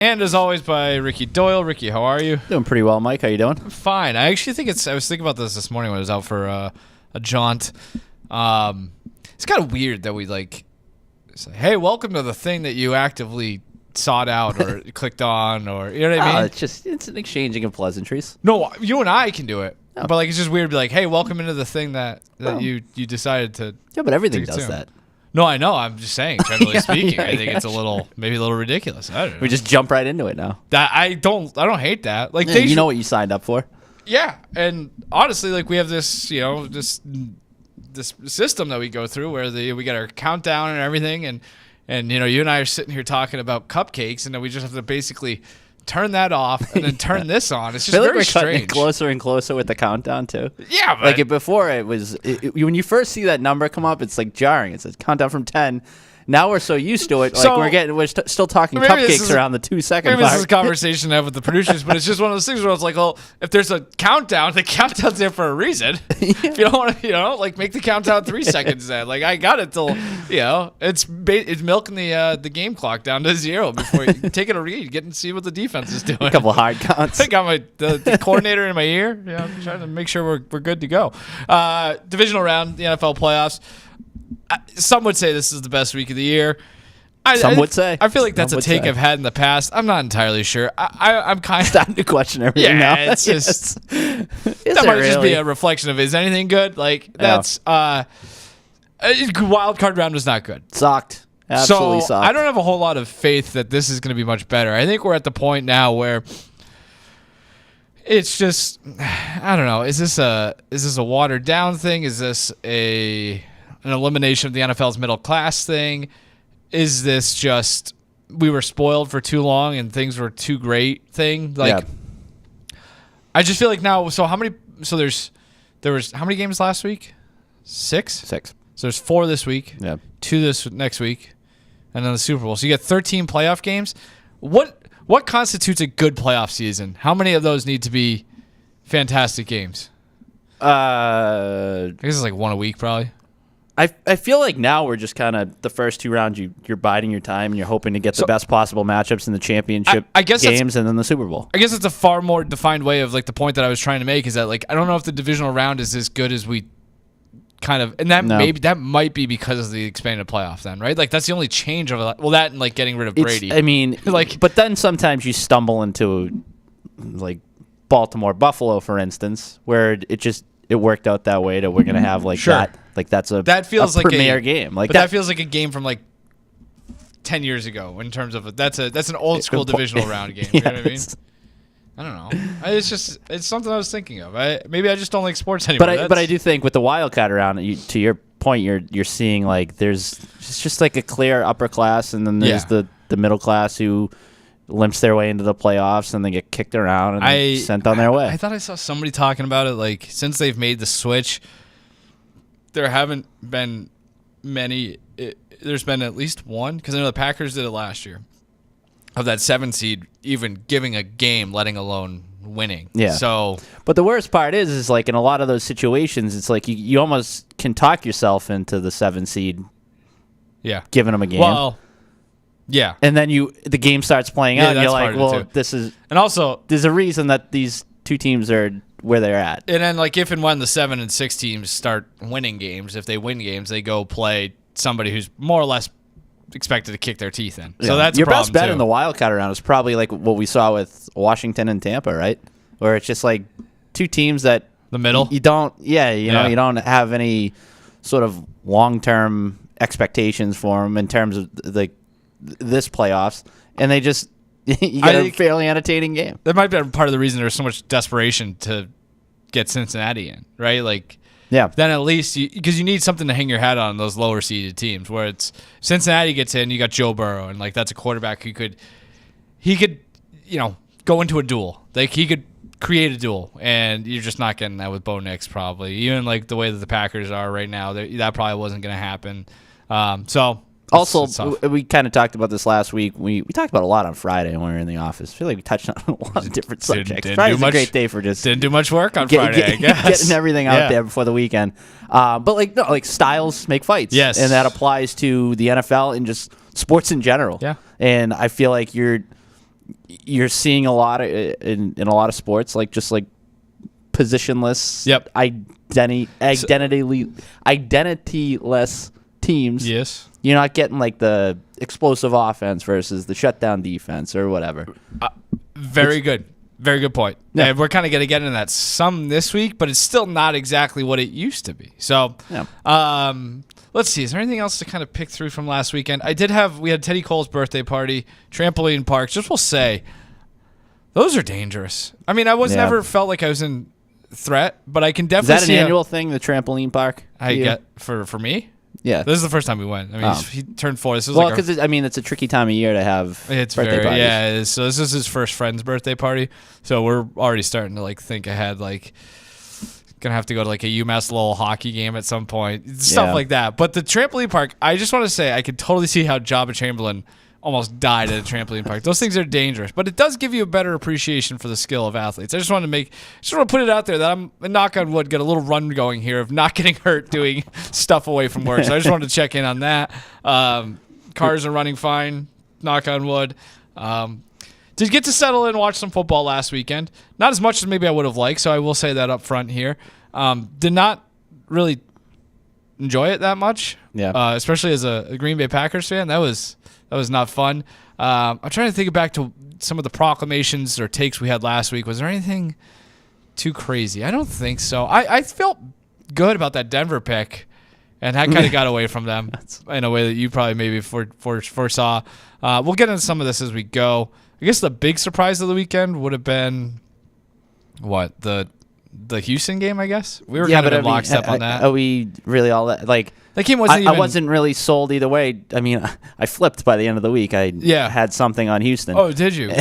And as always by Ricky Doyle. Ricky, how are you? Doing pretty well, Mike. How you doing? Fine. I actually think I was thinking about this morning when I was out for a jaunt. It's kind of weird that we say, hey, welcome to the thing that you actively sought out or clicked on, or you know what I mean? It's an exchanging of pleasantries. No, you and I can do it. Oh. But it's just weird to be like, hey, welcome into the thing that you decided to. Yeah, but everything to does that. No, I know. I'm just saying, generally speaking, I think it's sure. maybe a little ridiculous. I don't know. We just jump right into it now. That I don't hate that. Like You know what you signed up for. Yeah, and honestly, we have this, this system that we go through where we get our countdown and everything, and you and I are sitting here talking about cupcakes, and then we just have to basically turn that off and then turn this on. It's just I feel very we're strange. cutting it closer and closer with the countdown too. Yeah, but Before it was when you first see that number come up, it's like jarring. It says countdown from 10. Now we're so used to it, So- we're still talking cupcakes around the 2 second maybe mark. this is a conversation to have with the producers, but it's just one of those things where it's like, well, if there's a countdown, the countdown's there for a reason. If you don't want to, make the countdown 3 seconds then. I got it till, it's milking the game clock down to 0 before you take it a read, get and see what the defense is doing. A couple hard counts. I got the coordinator in my ear. I'm trying to make sure we're good to go. Divisional round, the NFL playoffs. Some would say this is the best week of the year. Some would say. I feel like that's Some a would take say. I've had in the past. I'm not entirely sure. I'm kind of Starting to question everything now. it's just Is that it might just be really? a reflection of is anything good? That's wild card round was not good. Sucked. Absolutely So sucked. I don't have a whole lot of faith that this is going to be much better. I think we're at the point now where it's just I don't know. Is this a watered down thing? Is this an elimination of the NFL's middle class thing? Is this just we were spoiled for too long and things were too great thing? I just feel like now. So how many? So there was how many games last week? 6. 6. So there's 4 this week. Yeah. 2 this next week, and then the Super Bowl. So you get 13 playoff games. What constitutes a good playoff season? How many of those need to be fantastic games? I guess it's like 1 a week, probably. I feel like now we're just kind of the first 2 rounds you're biding your time and you're hoping to get the best possible matchups in the championship I guess games and then the Super Bowl. I guess it's a far more defined way of the point that I was trying to make is that I don't know if the divisional round is as good as we kind of, and that that might be because of the expanded playoff then, right? That's the only change of it. Well, that and getting rid of Brady. I mean, but then sometimes you stumble into Baltimore Buffalo, for instance, where it worked out that way that we're gonna have Sure. that. That feels a like premier game. That feels like a game from 10 years ago in terms of that's an old school divisional round game. You know what I mean? I don't know. It's something I was thinking of. Maybe I just don't like sports anymore. But I do think with the wild card around, to your point, you're seeing there's just a clear upper class, and then there's the middle class who limps their way into the playoffs and they get kicked around and sent on their way. I thought I saw somebody talking about it since they've made the switch, there haven't been many. There's been at least one, because I know the Packers did it last year, of that 7 seed even giving a game, letting alone winning. Yeah. So, but the worst part is in a lot of those situations, it's you almost can talk yourself into the 7 seed. Yeah. Giving them a game. Well, yeah. And then the game starts playing out, and you're like, well, this is. And also, there's a reason that these 2 teams are where they're at. And then if and when the 7 and 6 teams start winning games, if they win games, they go play somebody who's more or less expected to kick their teeth in. So that's your a problem best bet too. in the wild card round is probably what we saw with Washington and Tampa, right? Where it's just 2 teams that the middle. You don't, you don't have any sort of long-term expectations for them in terms of this playoffs, and they just you get a fairly entertaining game. That might be part of the reason there's so much desperation to get Cincinnati in, right? Yeah. Then at least because you need something to hang your hat on those lower seeded teams. Where it's Cincinnati gets in, you got Joe Burrow, and that's a quarterback who could go into a duel. He could create a duel, and you're just not getting that with Bo Nix probably. Even the way that the Packers are right now, that probably wasn't going to happen. Also, we kind of talked about this last week. We talked about a lot on Friday when we were in the office. I feel like we touched on a lot of different subjects. Friday's a great day for just didn't do much work on Friday, I guess. Getting everything out there before the weekend. But styles make fights. Yes, and that applies to the NFL and just sports in general. Yeah, and I feel like you're you're seeing a lot of in a lot of sports, like just like positionless, identityless teams. Yes. You're not getting like the explosive offense versus the shutdown defense or whatever. Very good point. Yeah. And we're kind of going to get into that some this week, but it's still not exactly what it used to be. So, let's see. Is there anything else to kind of pick through from last weekend? We had Teddy Cole's birthday party, trampoline parks. Just will say, those are dangerous. I mean, I never felt like I was in threat, but I can definitely see. Is that an annual thing, the trampoline park? I get for me. Yeah, this is the first time we went. I mean, he turned 4. This was because it's a tricky time of year to have birthday parties. Yeah, it is. So this is his first friend's birthday party. So we're already starting to like think ahead. Like, gonna have to go to like a UMass Lowell hockey game at some point, stuff like that. But the trampoline park, I just want to say, I could totally see how Jabba Chamberlain almost died at a trampoline park. Those things are dangerous, but it does give you a better appreciation for the skill of athletes. I just want to put it out there that I'm, knock on wood, get a little run going here of not getting hurt doing stuff away from work. So I just wanted to check in on that. Cars are running fine, knock on wood. Did get to settle in and watch some football last weekend. Not as much as maybe I would have liked, so I will say that up front here. Did not really enjoy it that much, especially as a Green Bay Packers fan. That was not fun. I'm trying to think back to some of the proclamations or takes we had last week. Was there anything too crazy? I don't think so. I felt good about that Denver pick, and that kind of got away from them in a way that you probably maybe foresaw. We'll get into some of this as we go. I guess the big surprise of the weekend would have been, the Houston game, I guess? We were kind of in lockstep on that. Are we really all that? Like, that game wasn't even... I wasn't really sold either way. I mean, I flipped by the end of the week. I had something on Houston. Oh, did you?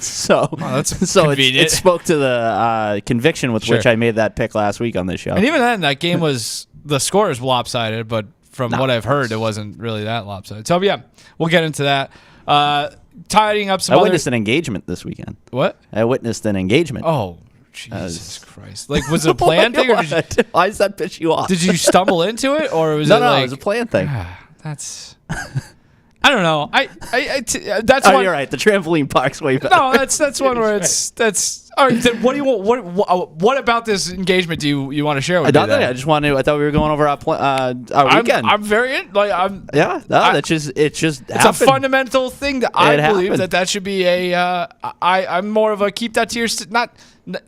So it spoke to the conviction with which I made that pick last week on this show. And even then, that game was... the score is lopsided, but from what I've heard, it wasn't really that lopsided. So, yeah, we'll get into that. Tidying up some I witnessed an engagement this weekend. What? I witnessed an engagement. Oh, Jesus Christ. Like, was it a planned thing? Or why does that piss you off? Did you stumble into it? Or was it was a planned thing. That's... I don't know. That's you're right. The trampoline park's way better. No, that's one where that's... All right, then what do you want? What about this engagement do you want to share with me? I just wanted to... I thought we were going over our weekend. I'm very... It's a fundamental thing that I believe that should be a... I'm more of a keep that to your... Not...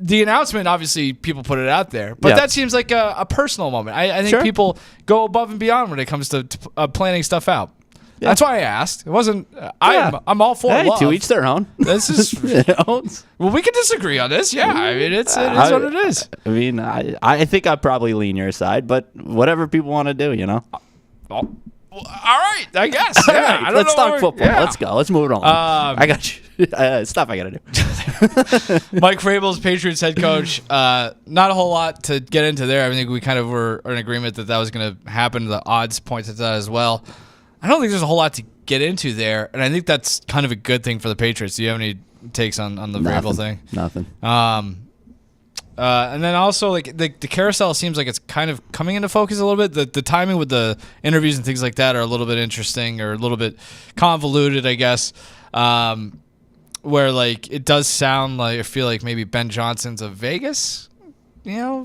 The announcement, obviously, people put it out there, but that seems like a personal moment. I think people go above and beyond when it comes to planning stuff out. Yeah. That's why I asked. It wasn't. I'm all for love. To each their own. This is. Well, we can disagree on this. Yeah, I mean, it is what it is. I mean, I think I'd probably lean your side, but whatever people want to do, you know. All right, I guess. Yeah, right, let's talk football. Yeah. Let's go. Let's move it on. I got you. Stuff I got to do. Mike Vrabel's Patriots head coach. Not a whole lot to get into there. I think we kind of were in agreement that was going to happen. The odds point to that as well. I don't think there's a whole lot to get into there, and I think that's kind of a good thing for the Patriots. Do you have any takes on the Vrabel thing? Nothing. And then also, like the carousel seems like it's kind of coming into focus a little bit. The timing with the interviews and things like that are a little bit interesting or a little bit convoluted, I guess. Where like it does sound like I feel like maybe Ben Johnson's a Vegas,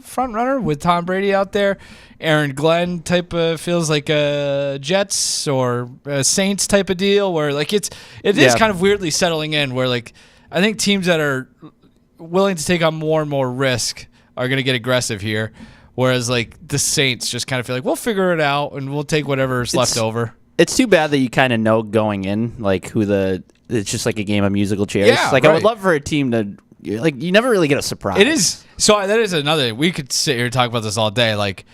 front runner with Tom Brady out there. Aaron Glenn type of feels like a Jets or a Saints type of deal where like it is kind of weirdly settling in where like I think teams that are willing to take on more and more risk are going to get aggressive here, whereas like the Saints just kind of feel like we'll figure it out and we'll take whatever's left over. It's too bad that you kind of know going in like it's just like a game of musical chairs. Yeah, I would love for a team to you never really get a surprise. It is. So that is another. We could sit here and talk about this all day. Like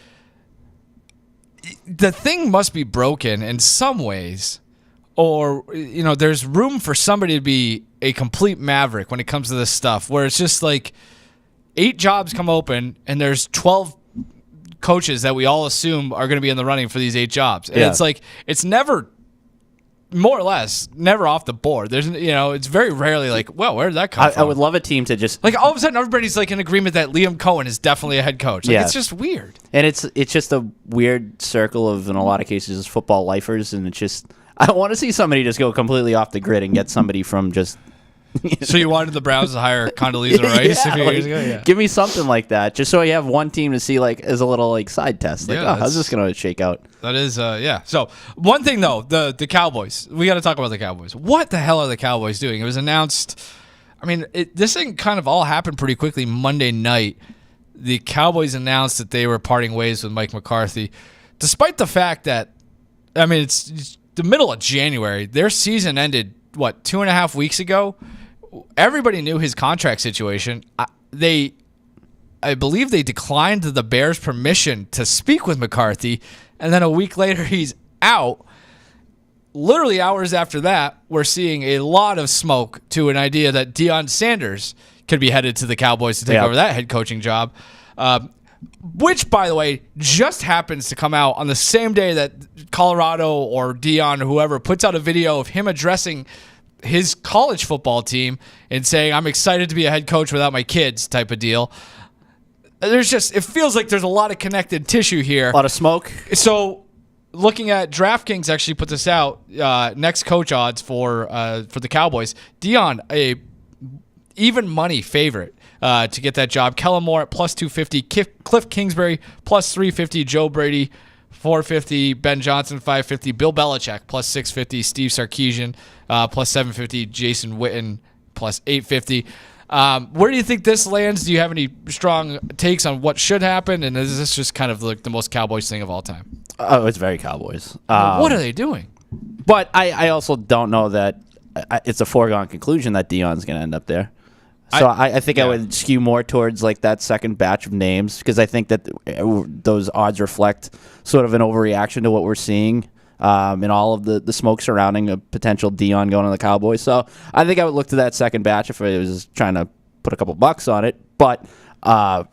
the thing must be broken in some ways, or there's room for somebody to be a complete maverick when it comes to this stuff. Where it's just like 8 jobs come open and there's 12 coaches that we all assume are going to be in the running for these 8 jobs, and it's like it's never. More or less, never off the board. There's, it's very rarely like, well, where did that come from? I would love a team to just like all of a sudden everybody's like in agreement that Liam Cohen is definitely a head coach. Like, it's just weird. And it's just a weird circle of, in a lot of cases, football lifers. And it's just, I want to see somebody just go completely off the grid and get somebody from just So you wanted the Browns to hire Condoleezza Rice a few years ago? Yeah. Give me something like that, just so you have one team to see like as a little like side test. Like, how's this going to shake out? That is, yeah. So one thing though, the Cowboys. We got to talk about the Cowboys. What the hell are the Cowboys doing? It was announced. I mean, this thing kind of all happened pretty quickly Monday night. The Cowboys announced that they were parting ways with Mike McCarthy, despite the fact that, I mean, it's the middle of January. Their season ended, 2.5 weeks ago? Everybody knew his contract situation. I believe they declined the Bears' permission to speak with McCarthy, and then a week later he's out. Literally hours after that, we're seeing a lot of smoke to an idea that Deion Sanders could be headed to the Cowboys to take over that head coaching job, which, by the way, just happens to come out on the same day that Colorado or Deion or whoever puts out a video of him addressing his college football team and saying, "I'm excited to be a head coach without my kids," type of deal. It feels like there's a lot of connected tissue here. A lot of smoke. So looking at DraftKings actually put this out, next coach odds for the Cowboys. Deion, a even money favorite to get that job. Kellen Moore at plus 250. Cliff Kingsbury plus 350. Joe Brady 450. Ben Johnson 550. Bill Belichick plus 650. Steve Sarkisian plus 750. Jason Witten plus 850. Where do you think this lands? Do you have any strong takes on what should happen? And is this just kind of like the most Cowboys thing of all time? Oh, it's very Cowboys. What are they doing? But I also don't know that it's a foregone conclusion that Deion's going to end up there. So I think I would skew more towards like that second batch of names, because I think that those odds reflect sort of an overreaction to what we're seeing in all of the smoke surrounding a potential Deion going to the Cowboys. So I think I would look to that second batch if I was trying to put a couple bucks on it. But I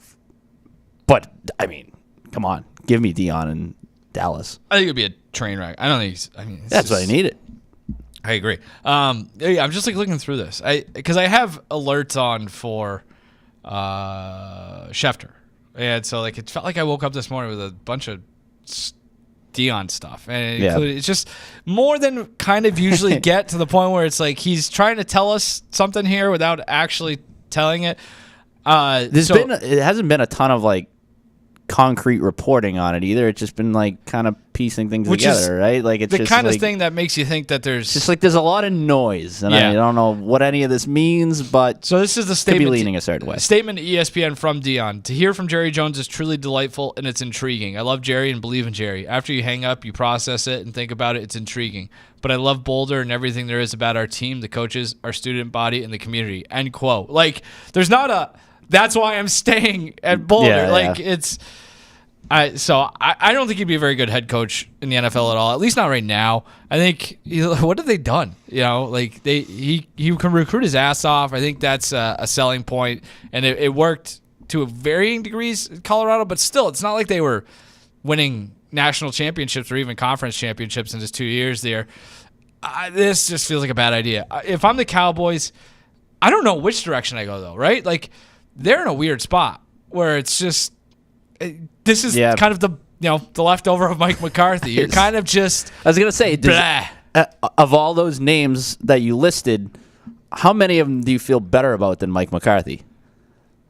mean, come on, give me Deion in Dallas. I think it'd be a train wreck. I don't think that's why I need it. I agree. Yeah, I'm just like looking through this. Because I have alerts on for Schefter, and so like it felt like I woke up this morning with a bunch of Deion stuff, and it's just more than kind of usually get to the point where it's like he's trying to tell us something here without actually telling it. It hasn't been a ton of like concrete reporting on it either. It's just been like kind of piecing things together, right? Like it's the just kind like, of thing that makes you think that there's just like there's a lot of noise, and I don't know what any of this means, but so this is the statement. Could be leaning a certain way. Statement to ESPN from Deion: "To hear from Jerry Jones is truly delightful and it's intriguing. I love Jerry and believe in Jerry. After you hang up, you process it and think about it. It's intriguing. But I love Boulder and everything there is about our team, the coaches, our student body, and the community." End quote. Like there's not a. That's why I'm staying at Boulder. It's. So I don't think he'd be a very good head coach in the NFL at all. At least not right now. I think what have they done? Like he can recruit his ass off. I think that's a selling point, and it worked to varying degrees in Colorado. But still, it's not like they were winning national championships or even conference championships in just 2 years there. This just feels like a bad idea. If I'm the Cowboys, I don't know which direction I go though. Right? Like they're in a weird spot where it's just. This is kind of the leftover of Mike McCarthy. You're kind of just. I was gonna say, of all those names that you listed, how many of them do you feel better about than Mike McCarthy?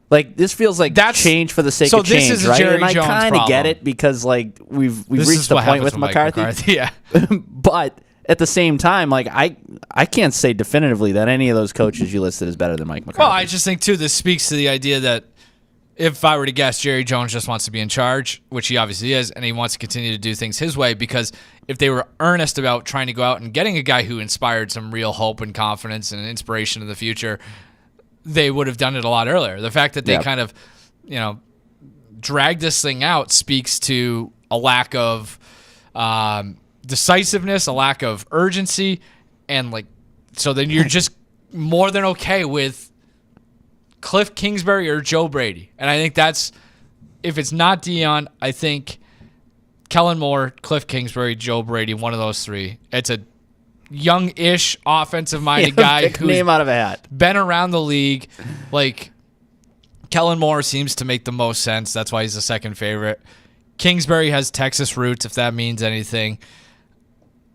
Like this feels like change for the sake of change, this is right? Jerry And I kind of get it because like we've reached the point with McCarthy. Yeah, but at the same time, like I can't say definitively that any of those coaches you listed is better than Mike McCarthy. Well, I just think too this speaks to the idea that. If I were to guess, Jerry Jones just wants to be in charge, which he obviously is, and he wants to continue to do things his way, because if they were earnest about trying to go out and getting a guy who inspired some real hope and confidence and inspiration in the future, they would have done it a lot earlier. The fact that they kind of, dragged this thing out speaks to a lack of decisiveness, a lack of urgency, and so then you're just more than okay with Cliff Kingsbury or Joe Brady. And I think that's, if it's not Deion, I think Kellen Moore, Cliff Kingsbury, Joe Brady, one of those three. It's a young-ish offensive-minded guy who's name out of a hat. Been around the league. Like, Kellen Moore seems to make the most sense. That's why he's the second favorite. Kingsbury has Texas roots, if that means anything.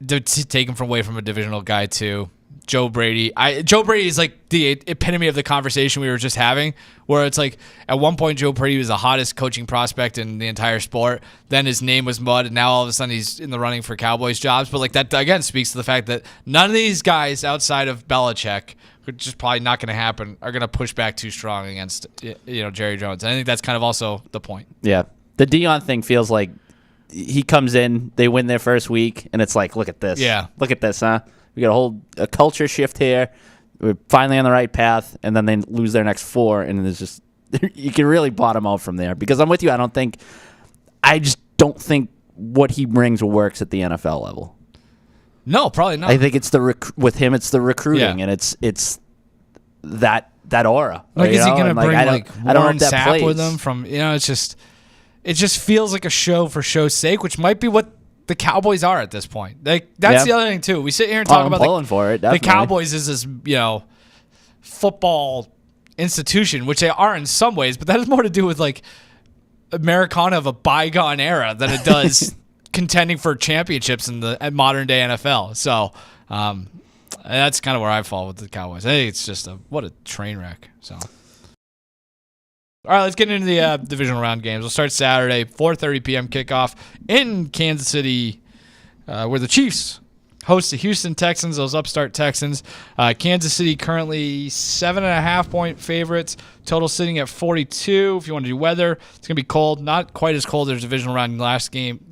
To take him away from a divisional guy, too. Joe Brady. Joe Brady is like the epitome of the conversation we were just having, where it's like at one point Joe Brady was the hottest coaching prospect in the entire sport. Then his name was mud, and now all of a sudden he's in the running for Cowboys jobs. But like that again speaks to the fact that none of these guys outside of Belichick, which is probably not going to happen, are going to push back too strong against Jerry Jones. And I think that's kind of also the point. Yeah, the Dion thing feels like he comes in, they win their first week, and it's like, look at this. Yeah, look at this, huh? We got a culture shift here. We're finally on the right path, and then they lose their next 4, and it's just you can really bottom out from there. Because I'm with you. I just don't think what he brings works at the NFL level. No, probably not. I think it's with him. It's the recruiting, and it's that aura. Like, is he going to bring Warren Sapp plays with him? From it just feels like a show for show's sake, which might be what the Cowboys are at this point. That's the other thing too. We sit here and talk about the Cowboys is this football institution, which they are in some ways, but that has more to do with like Americana of a bygone era than it does contending for championships in the modern day NFL. So that's kind of where I fall with the Cowboys. I think it's just what a train wreck. So. All right, let's get into the divisional round games. We'll start Saturday, 4:30 p.m. kickoff in Kansas City, where the Chiefs host the Houston Texans, those upstart Texans. Kansas City currently 7.5-point favorites, total sitting at 42. If you want to do weather, it's going to be cold. Not quite as cold as divisional round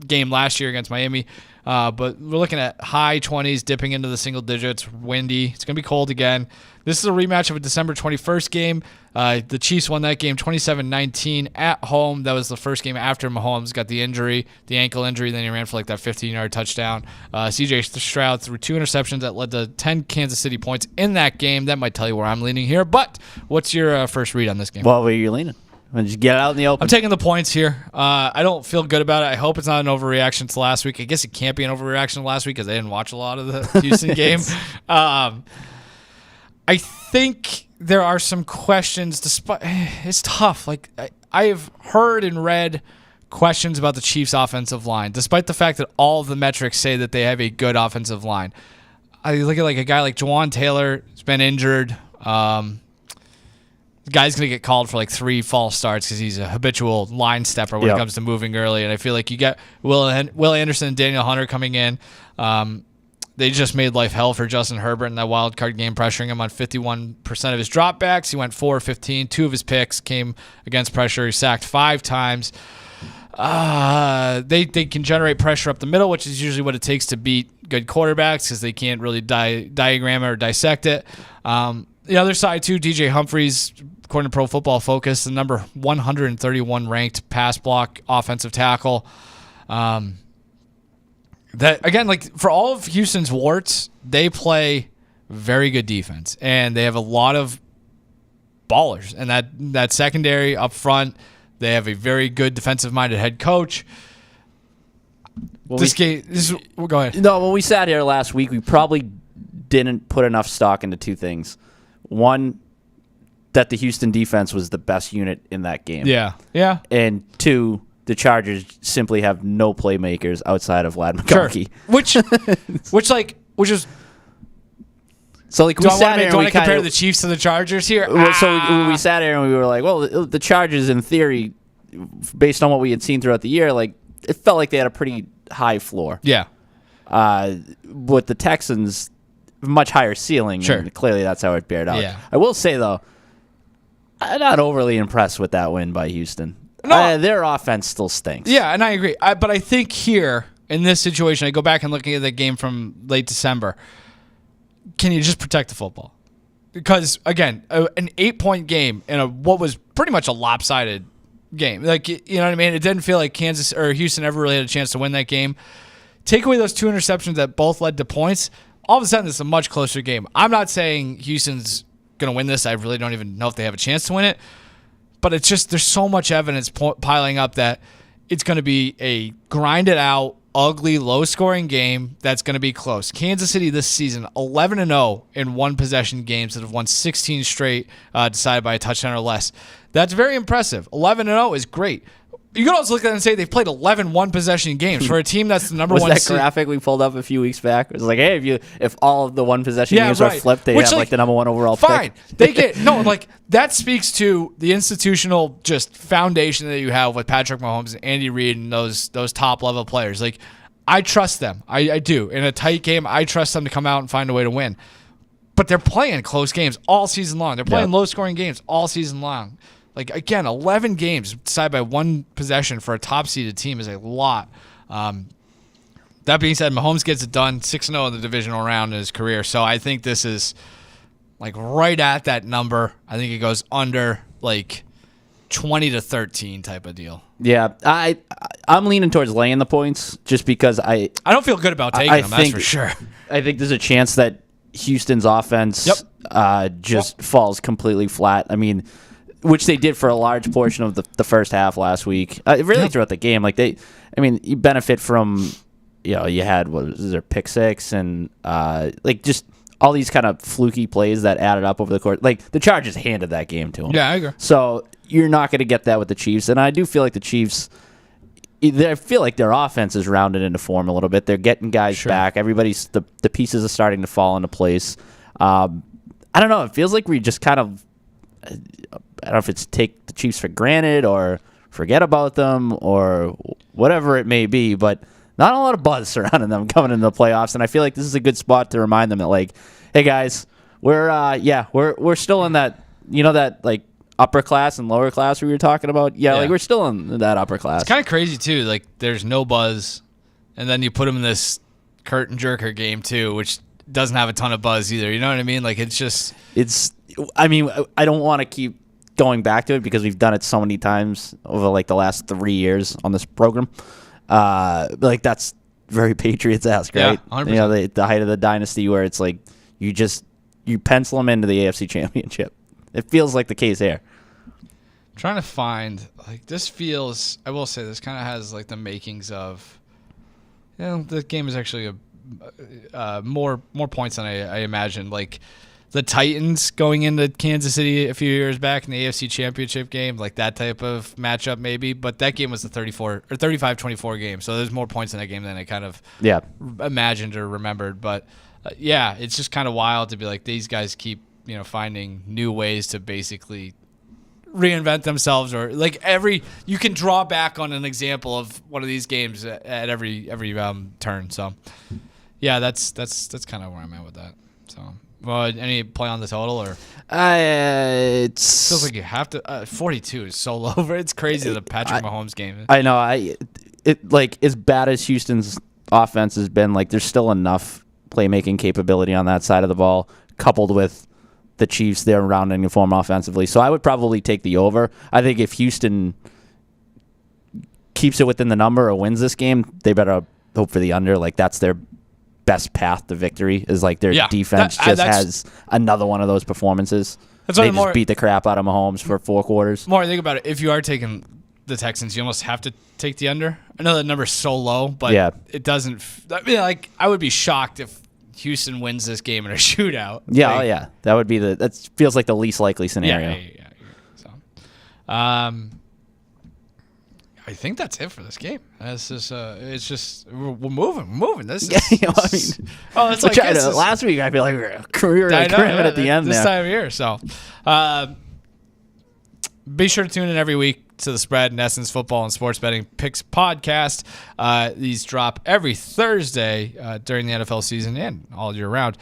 game last year against Miami, but we're looking at high 20s, dipping into the single digits, windy. It's going to be cold again. This is a rematch of a December 21st game. The Chiefs won that game 27-19 at home. That was the first game after Mahomes got the ankle injury. Then he ran for like that 15-yard touchdown. C.J. Stroud threw 2 interceptions that led to 10 Kansas City points in that game. That might tell you where I'm leaning here. But what's your first read on this game? What were you leaning? When did you get out in the open? I'm taking the points here. I don't feel good about it. I hope it's not an overreaction to last week. I guess it can't be an overreaction to last week because I didn't watch a lot of the Houston game. I think there are some questions. Despite it's tough. Like I have heard and read questions about the Chiefs' offensive line, despite the fact that all of the metrics say that they have a good offensive line. I look at like a guy like Jawan Taylor has been injured. The guy's going to get called for like 3 false starts because he's a habitual line stepper when it comes to moving early. And I feel like you get Will Anderson and Daniel Hunter coming in. They just made life hell for Justin Herbert in that wild card game, pressuring him on 51% of his dropbacks. He went 4-15. 2 of his picks came against pressure. He sacked 5 times. They can generate pressure up the middle, which is usually what it takes to beat good quarterbacks because they can't really diagram it or dissect it. The other side, too, DJ Humphries, according to Pro Football Focus, the number 131 ranked pass block offensive tackle. That again, like for all of Houston's warts, they play very good defense, and they have a lot of ballers. And that secondary up front, they have a very good defensive-minded head coach. Well, go ahead. No, when we sat here last week, we probably didn't put enough stock into 2 things. One, that the Houston defense was the best unit in that game. Yeah. And 2, the Chargers simply have no playmakers outside of Vlad McConkey. Sure. Which is. So like do I want to compare the Chiefs to the Chargers here? So we sat here and we were like, well, the Chargers in theory, based on what we had seen throughout the year, like it felt like they had a pretty high floor. Yeah. With the Texans, much higher ceiling. Sure. And clearly that's how it bared out. Yeah. I will say though, I'm not overly impressed with that win by Houston. No. Their offense still stinks. Yeah, and I agree. But I think here, in this situation, I go back and looking at the game from late December, can you just protect the football? Because, again, an 8-point game in what was pretty much a lopsided game. Like, you know what I mean? It didn't feel like Kansas or Houston ever really had a chance to win that game. Take away those 2 interceptions that both led to points, all of a sudden it's a much closer game. I'm not saying Houston's going to win this. I really don't even know if they have a chance to win it. But it's just there's so much evidence piling up that it's going to be a grinded out, ugly, low-scoring game that's going to be close. Kansas City this season, 11-0 in one-possession games that have won 16 straight decided by a touchdown or less. That's very impressive. 11-0 is great. you could also look at it and say they've played 11 one-possession games for a team that's the number was one that seed. graphic we pulled up a few weeks back? It was like, hey, if all of the one-possession games are flipped, they have like the number one overall fine. pick. They get that speaks to the institutional just foundation that you have with Patrick Mahomes and Andy Reid and those top-level players. Like, I trust them. I do. In a tight game, I trust them to come out and find a way to win. But they're playing close games all season long. They're playing low-scoring games all season long. Like, again, 11 games decided by one possession for a top-seeded team is a lot. That being said, Mahomes gets it done, 6-0 in the divisional round in his career. So I think this is, like, right at that number. I think it goes under, like, 20-13 type of deal. Yeah, I'm leaning towards laying the points just because I don't feel good about taking them, that's for sure. I think there's a chance that Houston's offense falls completely flat. I mean, which they did for a large portion of the first half last week. Really throughout the game. Like you benefit from, you had, pick six and like just all these kind of fluky plays that added up over the course. Like the Chargers handed that game to them. Yeah, I agree. So you're not going to get that with the Chiefs. And I do feel like the Chiefs, I feel like their offense is rounded into form a little bit. They're getting guys back. Everybody's the pieces are starting to fall into place. I don't know. It feels like we just kind of, I don't know if it's take the Chiefs for granted or forget about them or whatever it may be, but not a lot of buzz surrounding them coming into the playoffs. And I feel like this is a good spot to remind them that, like, hey guys, we're still in that, that like upper class and lower class we were talking about. Yeah, like we're still in that upper class. It's kind of crazy too. Like there's no buzz, and then you put them in this curtain jerker game too, which doesn't have a ton of buzz either. You know what I mean? Like I mean, I don't want to keep going back to it because we've done it so many times over like the last 3 years on this program. Like that's very Patriots-esque, right? Yeah, 100%. The height of the dynasty where it's like you pencil them into the AFC Championship. It feels like the case here. Trying to find, like, this feels, I will say this kind of has like the makings of, the game is actually more points than I imagined. Like the Titans going into Kansas City a few years back in the AFC Championship game, like that type of matchup maybe. But that game was the 35-24 game, so there's more points in that game than I kind of imagined or remembered. But it's just kind of wild to be like these guys keep finding new ways to basically reinvent themselves, or like you can draw back on an example of one of these games at every turn. So that's kind of where I'm at with that. So. Well, any play on the total or? It feels like you have to. 42 is so low. It's crazy the Patrick Mahomes game. I know. It like as bad as Houston's offense has been, like there's still enough playmaking capability on that side of the ball, coupled with the Chiefs, they're rounding the form offensively. So I would probably take the over. I think if Houston keeps it within the number or wins this game, they better hope for the under. Like that's their best path to victory is like their defense has another one of those performances. They just beat the crap out of Mahomes for 4 quarters. More think about it. If you are taking the Texans, you almost have to take the under. I know that number's so low, but it doesn't. I mean, like I would be shocked if Houston wins this game in a shootout. Yeah, like, that would be that feels like the least likely scenario. Yeah. So, I think that's it for this game. It's just we're moving. This is, it's like last week. I feel like we were career at the end this there. time of year. So, be sure to tune in every week to the Spread and Essence Football and Sports Betting Picks podcast. These drop every Thursday during the NFL season and all year round.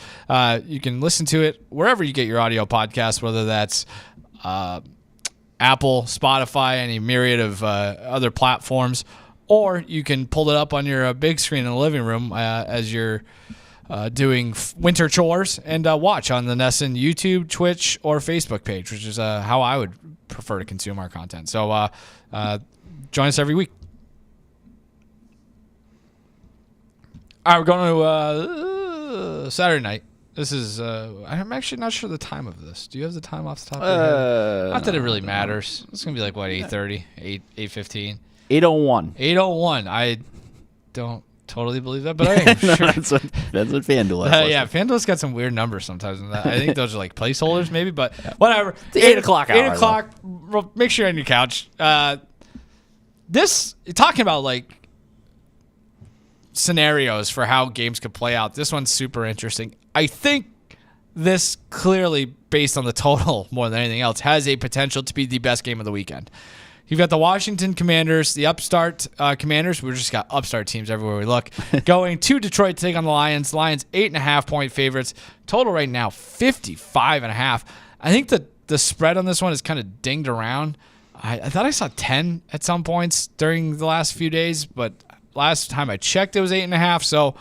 You can listen to it wherever you get your audio podcasts, whether that's Apple, Spotify, any myriad of other platforms, or you can pull it up on your big screen in the living room as you're doing winter chores and watch on the Nesson YouTube, Twitch, or Facebook page, which is how I would prefer to consume our content. So join us every week. All right, we're going to Saturday night. This is, I'm actually not sure the time of this. Do you have the time off the top of your head? Not that it really matters. It's going to be like, 8:30, 8:15? 8:01. 8:01. I don't totally believe that, but I am sure. that's what FanDuel has. Yeah, FanDuel's got some weird numbers sometimes in that. I think those are like placeholders maybe, but whatever. It's 8 o'clock hour. 8 o'clock. Make sure you're on your couch. talking about like scenarios for how games could play out. This one's super interesting. I think this clearly, based on the total more than anything else, has a potential to be the best game of the weekend. You've got the Washington Commanders, the upstart Commanders. We've just got upstart teams everywhere we look. Going to Detroit to take on the Lions. Lions 8.5-point favorites. Total right now 55.5. I think the spread on this one is kind of dinged around. I thought I saw 10 at some points during the last few days, but last time I checked, it was 8.5. So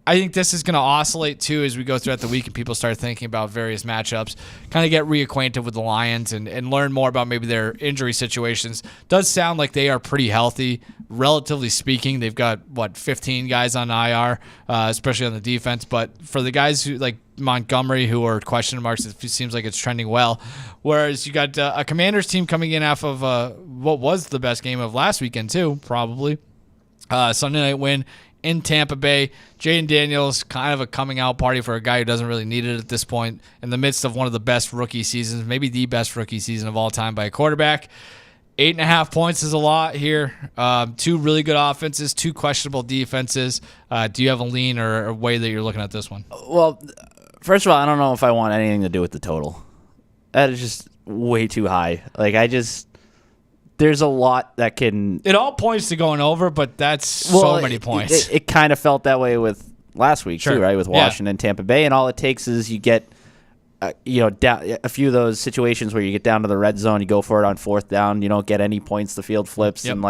I think this is going to oscillate too as we go throughout the week and people start thinking about various matchups, kind of get reacquainted with the Lions and learn more about maybe their injury situations. Does sound like they are pretty healthy, relatively speaking. They've got, 15 guys on IR, especially on the defense. But for the guys who like Montgomery, who are question marks, it seems like it's trending well. Whereas you got a Commanders team coming in off of what was the best game of last weekend too, probably. Sunday night win in Tampa Bay. Jaden Daniels, kind of a coming out party for a guy who doesn't really need it at this point in the midst of one of the best rookie seasons, maybe the best rookie season of all time by a quarterback. 8.5 points is a lot here. Two really good offenses, two questionable defenses. Do you have a lean or a way that you're looking at this one? Well, first of all, I don't know if I want anything to do with the total. That is just way too high. There's a lot that can... It all points to going over, but that's so many points. It kind of felt that way with last week, too, right? With Washington, Tampa Bay, and all it takes is you get, down, a few of those situations where you get down to the red zone, you go for it on fourth down, you don't get any points, the field flips, and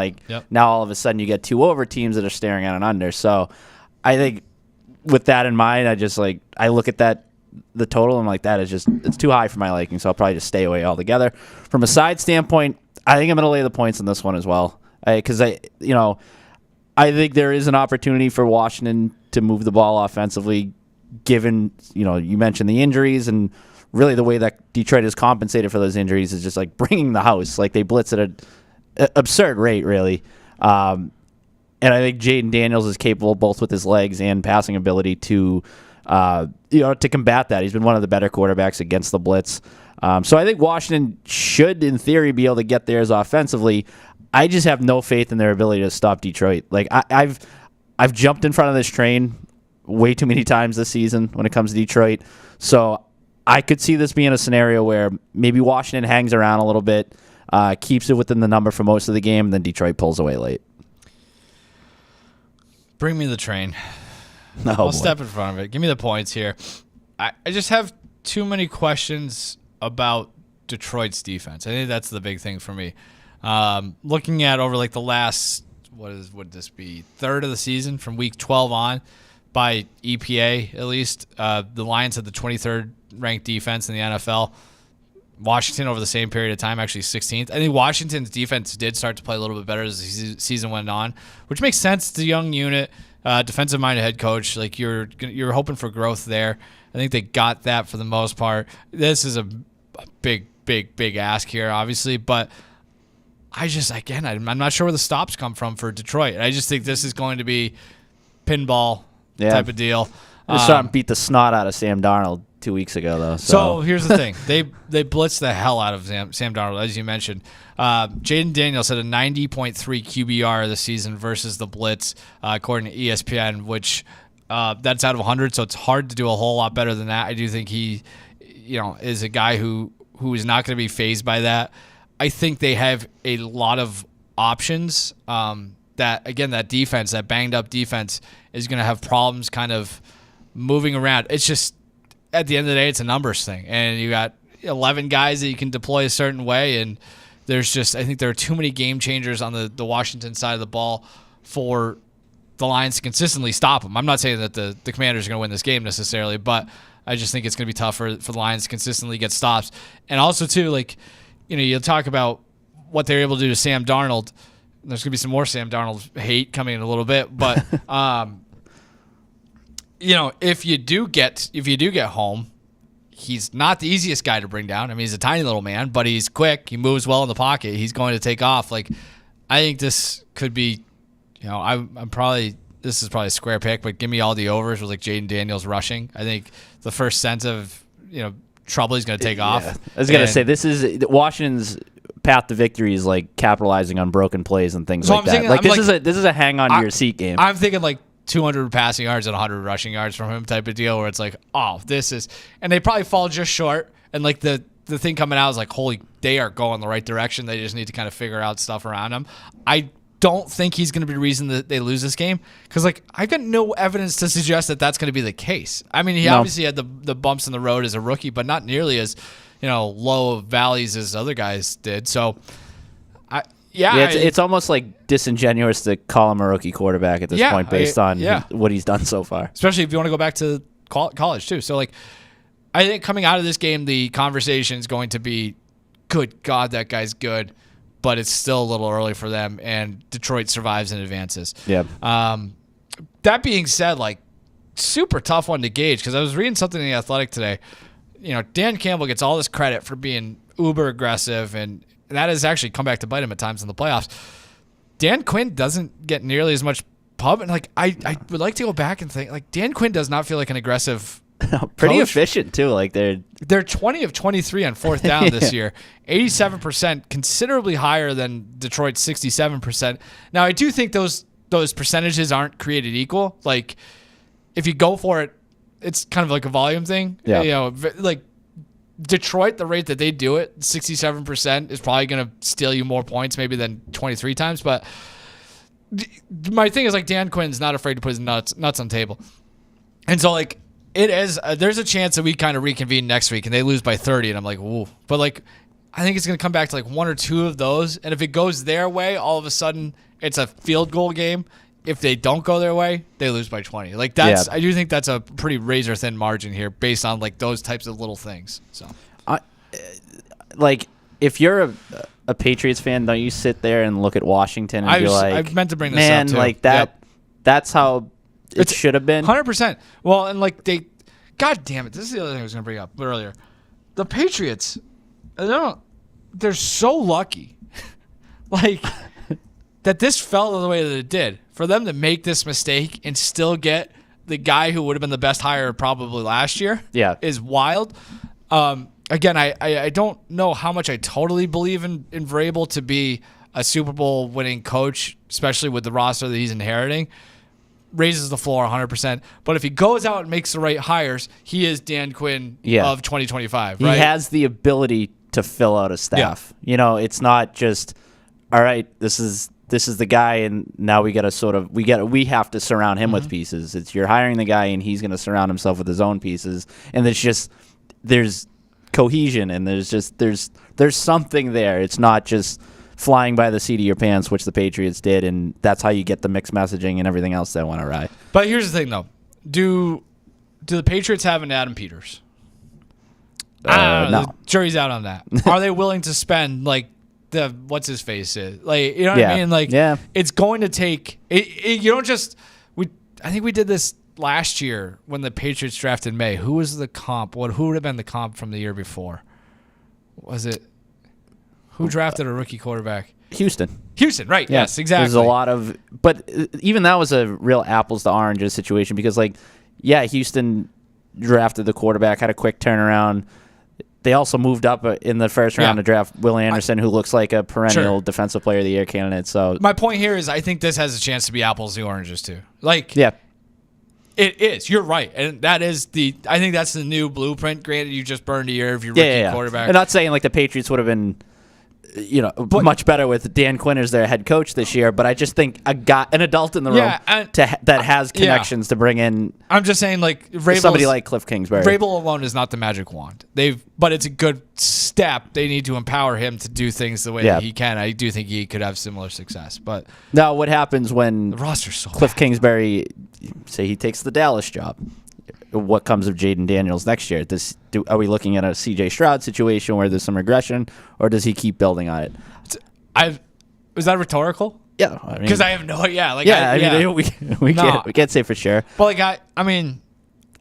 now all of a sudden you get two over teams that are staring at an under. So I think with that in mind, I look at the total, and that is it's too high for my liking, so I'll probably just stay away altogether. From a side standpoint, I think I'm going to lay the points in this one as well, because I think there is an opportunity for Washington to move the ball offensively, given you mentioned the injuries and really the way that Detroit is compensated for those injuries is just bringing the house. They blitz at an absurd rate, really. And I think Jaden Daniels is capable both with his legs and passing ability to combat that. He's been one of the better quarterbacks against the blitz. So I think Washington should, in theory, be able to get theirs offensively. I just have no faith in their ability to stop Detroit. I've jumped in front of this train way too many times this season when it comes to Detroit. So I could see this being a scenario where maybe Washington hangs around a little bit, keeps it within the number for most of the game, and then Detroit pulls away late. Bring me the train. I'll step in front of it. Give me the points here. I just have too many questions about Detroit's defense. I think that's the big thing for me. Looking at over the last, would this be third of the season from week 12 on by EPA at least, the Lions had the 23rd ranked defense in the NFL. Washington over the same period of time actually 16th. I think Washington's defense did start to play a little bit better as the season went on, which makes sense. It's a young unit, defensive-minded head coach. You're hoping for growth there. I think they got that for the most part. This is a big ask here, obviously, but I'm not sure where the stops come from for Detroit. I just think this is going to be pinball type of deal. They started to beat the snot out of Sam Darnold 2 weeks ago, though. So here's the thing: they blitzed the hell out of Sam Darnold, as you mentioned. Jaden Daniels had a 90.3 QBR this season versus the blitz, according to ESPN, which that's out of 100. So it's hard to do a whole lot better than that. I do think he, is a guy who is not going to be fazed by that. I think they have a lot of options. That defense, that banged up defense, is going to have problems kind of moving around. It's just, at the end of the day, it's a numbers thing. And you got 11 guys that you can deploy a certain way. And I think there are too many game changers on the Washington side of the ball for the Lions to consistently stop them. I'm not saying that the Commanders are going to win this game necessarily, but I just think it's going to be tough for the Lions to consistently get stops. And also, too, you'll talk about what they're able to do to Sam Darnold. There's going to be some more Sam Darnold hate coming in a little bit, but if you do get home, he's not the easiest guy to bring down. I mean, he's a tiny little man, but he's quick. He moves well in the pocket. He's going to take off. I think this could be, this is probably a square pick, but give me all the overs with Jaden Daniels rushing. I think the first sense of trouble he's going to take off. I was going to say, this is Washington's path to victory is like capitalizing on broken plays and things So like I'm that. thinking- Like I'm this is a hang on to your seat game. I'm thinking like 200 passing yards and 100 rushing yards from him type of deal where it's like, oh, this is, and they probably fall just short. And like the thing coming out is like, holy, they are going the right direction. They just need to kind of figure out stuff around him. I don't think he's going to be the reason that they lose this game because like I've got no evidence to suggest that that's going to be the case. I mean, he obviously had the bumps in the road as a rookie, but not nearly as, low of valleys as other guys did. So it's almost like disingenuous to call him a rookie quarterback at this point based on what he's done so far. Especially if you want to go back to college too. So like, I think coming out of this game, the conversation is going to be, good God, that guy's good, but it's still a little early for them, and Detroit survives and advances. Yeah. That being said, like, super tough one to gauge because I was reading something in The Athletic today. Dan Campbell gets all this credit for being uber aggressive, and that has actually come back to bite him at times in the playoffs. Dan Quinn doesn't get nearly as much pub, and like I would like to go back and think like Dan Quinn does not feel like an aggressive. Pretty coach. efficient too. Like they're 20 of 23 on fourth down this year, 87%, considerably higher than Detroit's 67%. Now I do think those percentages aren't created equal. Like if you go for it, it's kind of like a volume thing. Yeah. Like Detroit, the rate that they do it, 67% is probably going to steal you more points maybe than 23 times. But my thing is like Dan Quinn's not afraid to put his nuts on the table, and so like. It is. There's a chance that we kind of reconvene next week and they lose by 30, and I'm like, ooh. But like, I think it's going to come back to like one or two of those, and if it goes their way, all of a sudden it's a field goal game. If they don't go their way, they lose by 20. Like that's. I do think that's a pretty razor thin margin here, based on like those types of little things. So, like if you're a Patriots fan, don't you sit there and look at Washington and be like, I meant to bring this man, up too. like that. Yep. That's how. It should have been 100%. Well, and like God damn it, this is the other thing I was going to bring up earlier. The Patriots, they're so lucky, like that this fell the way that it did. For them to make this mistake and still get the guy who would have been the best hire probably last year, is wild. Again, I don't know how much I totally believe in Vrabel to be a Super Bowl winning coach, especially with the roster that he's inheriting. Raises the floor 100%. But if he goes out and makes the right hires, he is Dan Quinn of 2025, right? He has the ability to fill out a staff. Yeah. It's not just, all right, this is the guy, and now we got to we have to surround him with pieces. It's you're hiring the guy, and he's going to surround himself with his own pieces. And there's cohesion, and there's something there. It's not just flying by the seat of your pants, which the Patriots did, and that's how you get the mixed messaging and everything else that went awry. But here's the thing, though: do the Patriots have an Adam Peters? No. The jury's out on that. Are they willing to spend like the what's his face is like? You know what I mean? Like, it's going to take. You don't just. I think we did this last year when the Patriots drafted May. Who was the comp? Who would have been the comp from the year before? Was it? Who drafted a rookie quarterback? Houston, right? Yeah. Yes, exactly. There's a lot of, but even that was a real apples to oranges situation because, like, Houston drafted the quarterback, had a quick turnaround. They also moved up in the first round to draft Will Anderson, who looks like a perennial defensive player of the year candidate. So my point here is, I think this has a chance to be apples to oranges too. Like, it is. You're right, and that is I think that's the new blueprint. Granted, you just burned a year of your rookie quarterback. I'm not saying like the Patriots would have been. Much better with Dan Quinn as their head coach this year, but I just think an adult in the room that has connections to bring in. I'm just saying, like somebody like Cliff Kingsbury. Vrabel alone is not the magic wand. But it's a good step. They need to empower him to do things the way that he can. I do think he could have similar success. But now, what happens when the roster's so Cliff bad. Kingsbury, say he takes the Dallas job? What comes of Jaden Daniels next year? Are we looking at a C.J. Stroud situation where there's some regression, or does he keep building on it? Was that rhetorical? Yeah, because I have no idea. We can't say for sure. But I mean,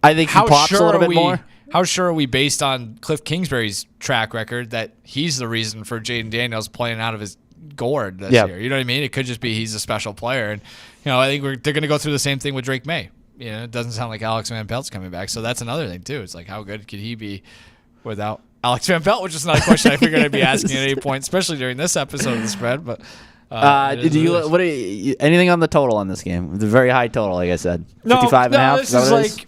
I think he pops a little bit more. How sure are we, based on Cliff Kingsbury's track record, that he's the reason for Jaden Daniels playing out of his gourd this year? You know what I mean? It could just be he's a special player, and I think they're going to go through the same thing with Drake May. It doesn't sound like Alex Van Pelt's coming back, so that's another thing too. It's like, how good could he be without Alex Van Pelt, which is not a question I figured I'd be asking at any point, especially during this episode of the spread. But anything on the total on this game? The very high total, like I said, 55 and a half. This is like,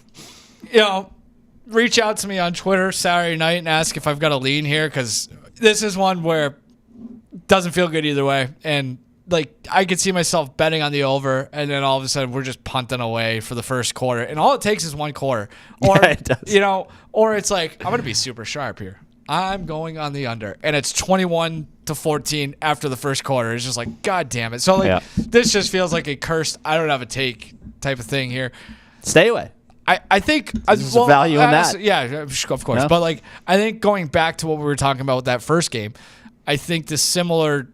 reach out to me on Twitter Saturday night and ask if I've got a lean here, because this is one where it doesn't feel good either way. And like, I could see myself betting on the over, and then all of a sudden we're just punting away for the first quarter, and all it takes is one quarter. Or it does. Or it's like, I'm gonna be super sharp here. I'm going on the under, and it's 21-14 after the first quarter. It's just like, God damn it. So like, This just feels like a cursed, I don't have a take type of thing here. Stay away. I think there's value in that. Yeah, of course. No? But like, I think going back to what we were talking about with that first game, I think the similar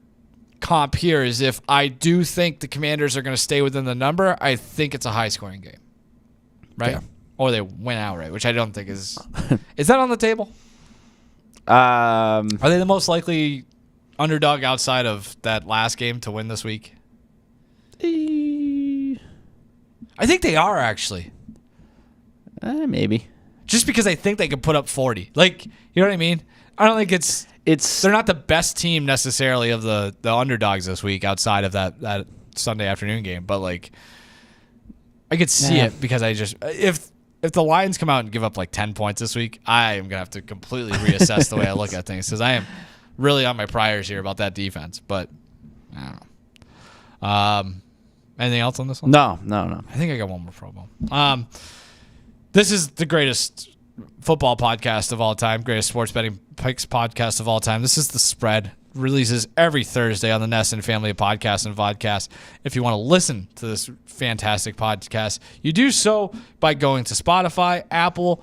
comp here is, if I do think the Commanders are going to stay within the number, I think it's a high scoring game, right? Yeah. Or they win outright, which I don't think is. Is that on the table? Are they the most likely underdog outside of that last game to win this week? I think they are, actually. Maybe. Just because I think they could put up 40. Like, you know what I mean? I don't think they're not the best team necessarily of the underdogs this week outside of that Sunday afternoon game. But, like, I could see it, because if the Lions come out and give up like 10 points this week, I am going to have to completely reassess the way I look at things, because I am really on my priors here about that defense. But I don't know. Anything else on this one? No. I think I got one more promo. This is the greatest football podcast of all time, greatest sports betting picks podcast of all time. This is The Spread. Releases every Thursday on the Nesson family of podcasts and vodcasts. If you want to listen to this fantastic podcast, you do so by going to Spotify, Apple,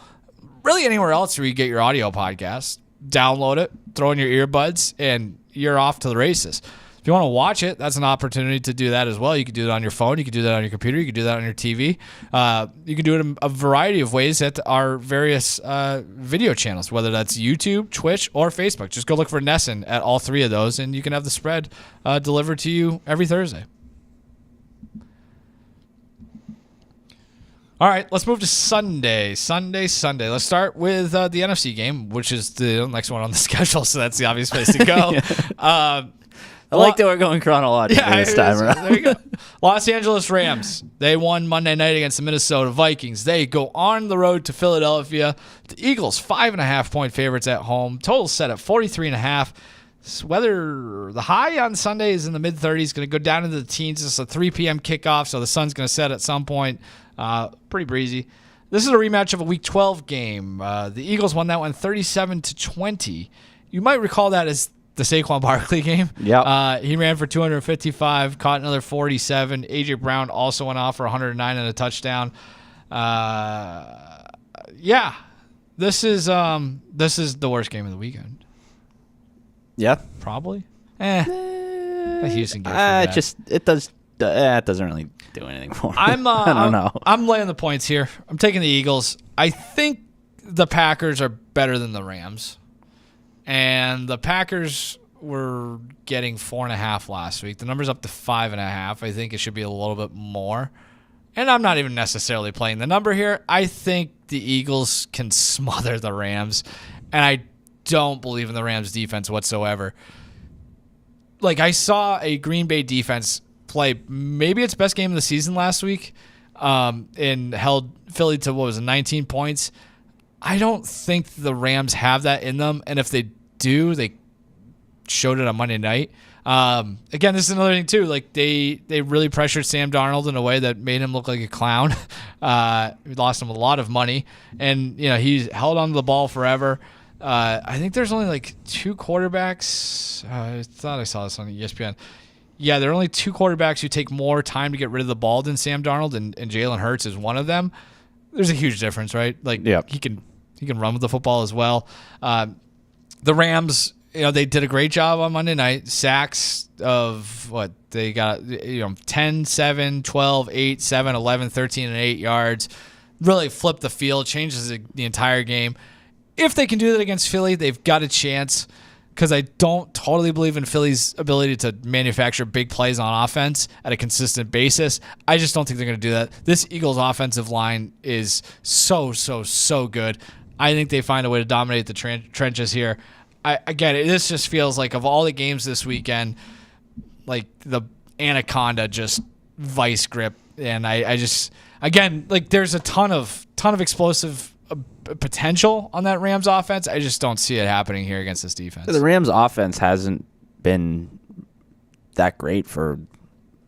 really anywhere else where you get your audio podcasts. Download it, throw in your earbuds, and you're off to the races. If you want to watch it, that's an opportunity to do that as well. You can do it on your phone. You can do that on your computer. You can do that on your TV. You can do it in a variety of ways at our various video channels, whether that's YouTube, Twitch, or Facebook. Just go look for Nesson at all three of those, and you can have the spread delivered to you every Thursday. All right, let's move to Sunday. Let's start with the NFC game, which is the next one on the schedule, so that's the obvious place to go. I like that we're going chronologically this time around. There you go. Los Angeles Rams. They won Monday night against the Minnesota Vikings. They go on the road to Philadelphia. The Eagles, 5.5-point favorites at home. Total set at 43.5. Weather, the high on Sunday is in the mid-30s. Going to go down into the teens. It's a 3 p.m. kickoff, so the sun's going to set at some point. Pretty breezy. This is a rematch of a Week 12 game. The Eagles won that one 37-20. You might recall that as the Saquon Barkley game. Yeah. He ran for 255, caught another 47. A.J. Brown also went off for 109 and a touchdown. This is the worst game of the weekend. Yeah. Probably. The Houston game. It doesn't really do anything for me. I don't know. I'm laying the points here. I'm taking the Eagles. I think the Packers are better than the Rams. And the Packers were getting 4.5 last week. The number's up to 5.5. I think it should be a little bit more. And I'm not even necessarily playing the number here. I think the Eagles can smother the Rams. And I don't believe in the Rams defense whatsoever. Like, I saw a Green Bay defense play maybe its best game of the season last week, and held Philly to, 19 points. I don't think the Rams have that in them, and if they do, they showed it on Monday night. Again, this is another thing too. Like, they really pressured Sam Darnold in a way that made him look like a clown. We lost him a lot of money, and he's held on to the ball forever. I think there's only like 2 quarterbacks. I thought I saw this on ESPN. Yeah, there are only 2 quarterbacks who take more time to get rid of the ball than Sam Darnold, and Jalen Hurts is one of them. There's a huge difference, right? Like, he can run with the football as well. The Rams, they did a great job on Monday night. Sacks of they got 10, 7, 12, 8, 7, 11, 13, and 8 yards. Really flipped the field, changes the entire game. If they can do that against Philly, they've got a chance, because I don't totally believe in Philly's ability to manufacture big plays on offense at a consistent basis. I just don't think they're going to do that. This Eagles offensive line is so good. I think they find a way to dominate the trenches here. This just feels like of all the games this weekend, like the Anaconda just vice grip, and I just like there's a ton of explosive potential on that Rams offense. I just don't see it happening here against this defense. The Rams offense hasn't been that great for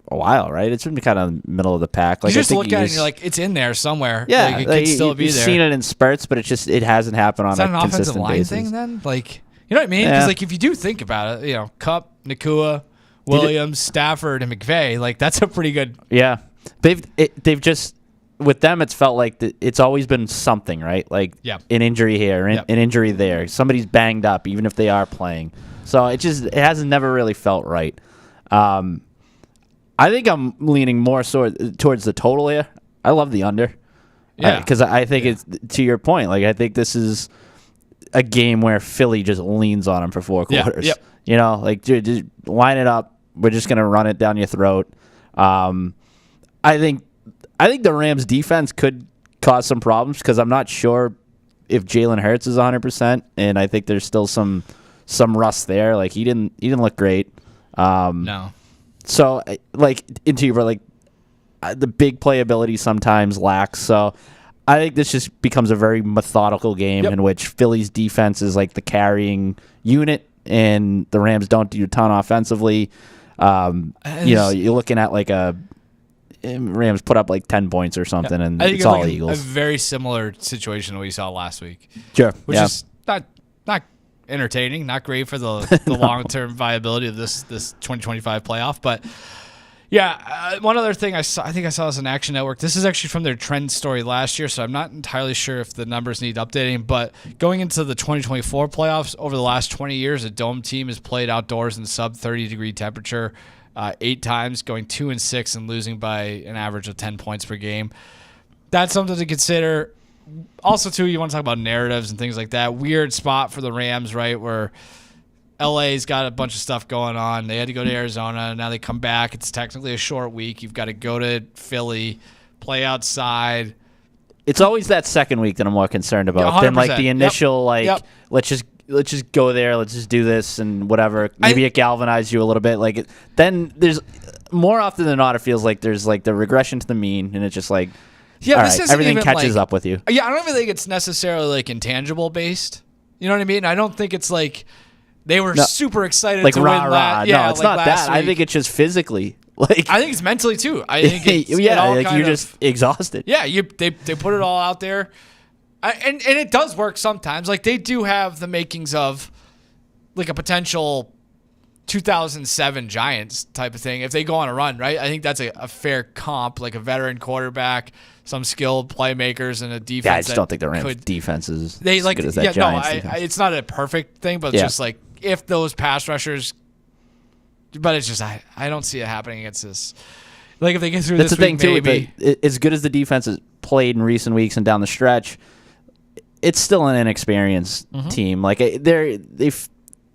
a while, right? It's been kind of middle of the pack. Like, you just look at it and you're like, it's in there somewhere. Yeah, like, it could still be there. You've seen it in spurts, but it hasn't happened on a consistent basis. Is that an offensive line thing then? Like, you know what I mean? Because like if you do think about it, Kupp, Nakua, Williams, Stafford, and McVay, like that's a pretty good. Yeah, they've just with them. It's felt like it's always been something, right? Like an injury here, an injury there. Somebody's banged up, even if they are playing. So it hasn't never really felt right. I think I'm leaning more towards the total here. I love the under. Yeah, because I think it's to your point. Like I think this is a game where Philly just leans on them for 4 quarters. Like dude, just line it up. We're just gonna run it down your throat. I think the Rams defense could cause some problems because I'm not sure if Jalen Hurts is 100%, and I think there's still some rust there. Like he didn't look great. No. So like the big playability sometimes lacks. So I think this just becomes a very methodical game in which Philly's defense is like the carrying unit, and the Rams don't do a ton offensively. You're looking at like Rams put up like 10 points or something, and it's all Eagles. A very similar situation to what we saw last week. Sure. Which is not entertaining, not great for the long-term viability of this 2025 playoff. But one other thing I think I saw this on Action Network. This is actually from their trend story last year, so I'm not entirely sure if the numbers need updating. But going into the 2024 playoffs, over the last 20 years, a dome team has played outdoors in sub 30-degree temperature 8 times, going 2-6 and losing by an average of 10 points per game. That's something to consider. Also, too, you want to talk about narratives and things like that. Weird spot for the Rams, right, where LA's got a bunch of stuff going on. They had to go to Arizona. Now they come back. It's technically a short week. You've got to go to Philly, play outside. It's always that second week that I'm more concerned about than like the initial let's just go there, let's just do this and whatever. Maybe it galvanized you a little bit. Like then there's more often than not, it feels like there's like the regression to the mean, and it's just like. Yeah, this isn't everything catches up with you. Yeah, I don't even think it's necessarily like intangible based. You know what I mean? I don't think it's like they were super excited to win that. Yeah, no, it's not that. Week. I think it's just physically. Like I think it's mentally too. I think it's you're just exhausted. Yeah, they put it all out there, and it does work sometimes. Like they do have the makings of like a potential 2007 Giants type of thing if they go on a run, right? I think that's a fair comp, like a veteran quarterback, some skilled playmakers, and a defense. Yeah, I just don't think the Rams' defense is as good as that Giants defense. It's not a perfect thing, but it's just like if those pass rushers. But it's just I don't see it happening against this. Like if they get through this week, maybe. As good as the defense has played in recent weeks and down the stretch, it's still an inexperienced team. Like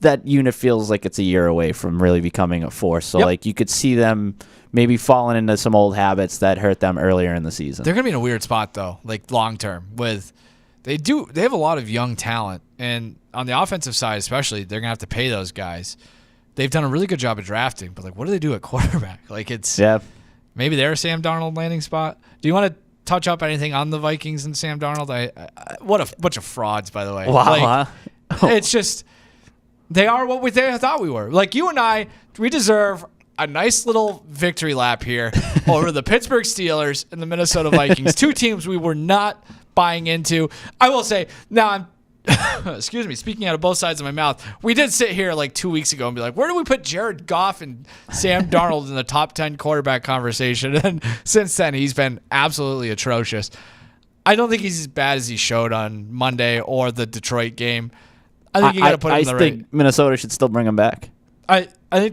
that unit feels like it's a year away from really becoming a force. So like you could see them maybe falling into some old habits that hurt them earlier in the season. They're gonna be in a weird spot though, like long term. They have a lot of young talent, and on the offensive side especially, they're gonna have to pay those guys. They've done a really good job of drafting, but like, what do they do at quarterback? Like it's maybe they're a Sam Darnold landing spot. Do you want to touch up anything on the Vikings and Sam Darnold? What a bunch of frauds, by the way. Wow, it's just. They are what they thought we were. Like you and I, we deserve a nice little victory lap here over the Pittsburgh Steelers and the Minnesota Vikings, 2 teams we were not buying into. I will say, now I'm, excuse me, speaking out of both sides of my mouth, we did sit here like 2 weeks ago and be like, where do we put Jared Goff and Sam Darnold in the top 10 quarterback conversation? And since then, he's been absolutely atrocious. I don't think he's as bad as he showed on Monday or the Detroit game. I think you got to put him in the ring. I think Minnesota should still bring him back. I think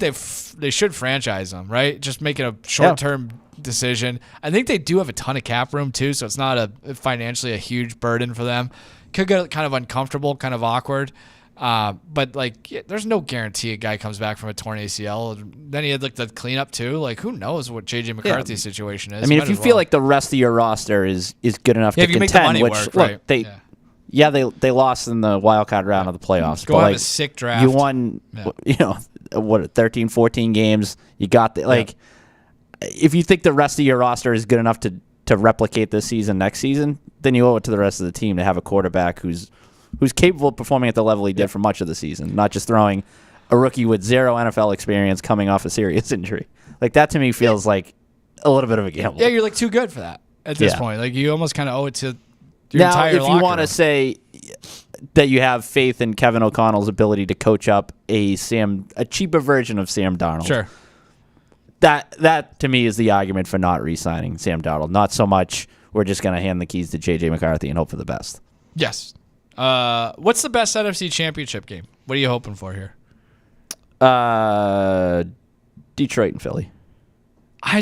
they should franchise him, right? Just make it a short-term decision. I think they do have a ton of cap room too, so it's not financially a huge burden for them. Could get kind of uncomfortable, kind of awkward. But there's no guarantee a guy comes back from a torn ACL. Then he had like the cleanup too. Like who knows what JJ McCarthy's situation is? I mean, if you feel like the rest of your roster is good enough to contend, make the money work, right? Yeah, they lost in the wild card round of the playoffs. Go have a sick draft. You won, 13, 14 games. You got if you think the rest of your roster is good enough to replicate this season next season, then you owe it to the rest of the team to have a quarterback who's capable of performing at the level he did for much of the season, not just throwing a rookie with 0 NFL experience coming off a serious injury. Like, that to me feels like a little bit of a gamble. Yeah, you're like too good for that at this point. Like, you almost kind of owe it to your entire locker room. Now, if you want to say that you have faith in Kevin O'Connell's ability to coach up a cheaper version of Sam Darnold. Sure. That to me is the argument for not re-signing Sam Darnold. Not so much we're just going to hand the keys to J.J. McCarthy and hope for the best. Yes. What's the best NFC Championship game? What are you hoping for here? Detroit and Philly. I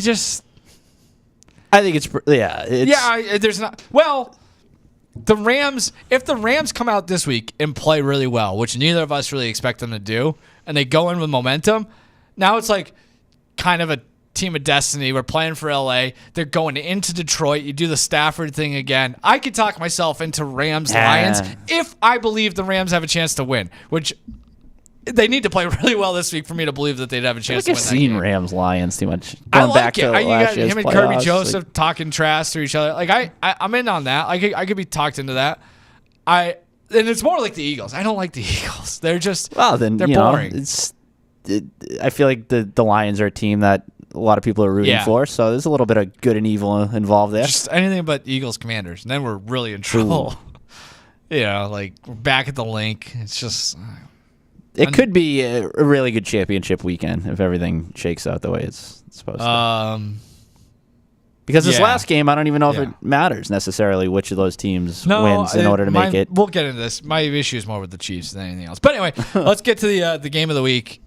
think it's there's not. Well, the Rams. If the Rams come out this week and play really well, which neither of us really expect them to do, and they go in with momentum, now it's like kind of a team of destiny. We're playing for LA. They're going into Detroit. You do the Stafford thing again. I could talk myself into Rams-Lions if I believe the Rams have a chance to win, which they need to play really well this week for me to believe that they'd have a chance to win that game. I've seen Rams-Lions too much. I like it. You got him and Kirby Joseph talking trash to each other. Like I'm in on that. I could be talked into that. And it's more like the Eagles. I don't like the Eagles. They're just they're boring. I feel like the Lions are a team that a lot of people are rooting for, so there's a little bit of good and evil involved there. Just anything but Eagles Commanders, and then we're really in trouble. Like we're back at the link. It's just it could be a really good championship weekend if everything shakes out the way it's supposed to. Because this last game, I don't even know if it matters necessarily which of those teams wins in order to make it. We'll get into this. My issue is more with the Chiefs than anything else. But anyway, let's get to the game of the week.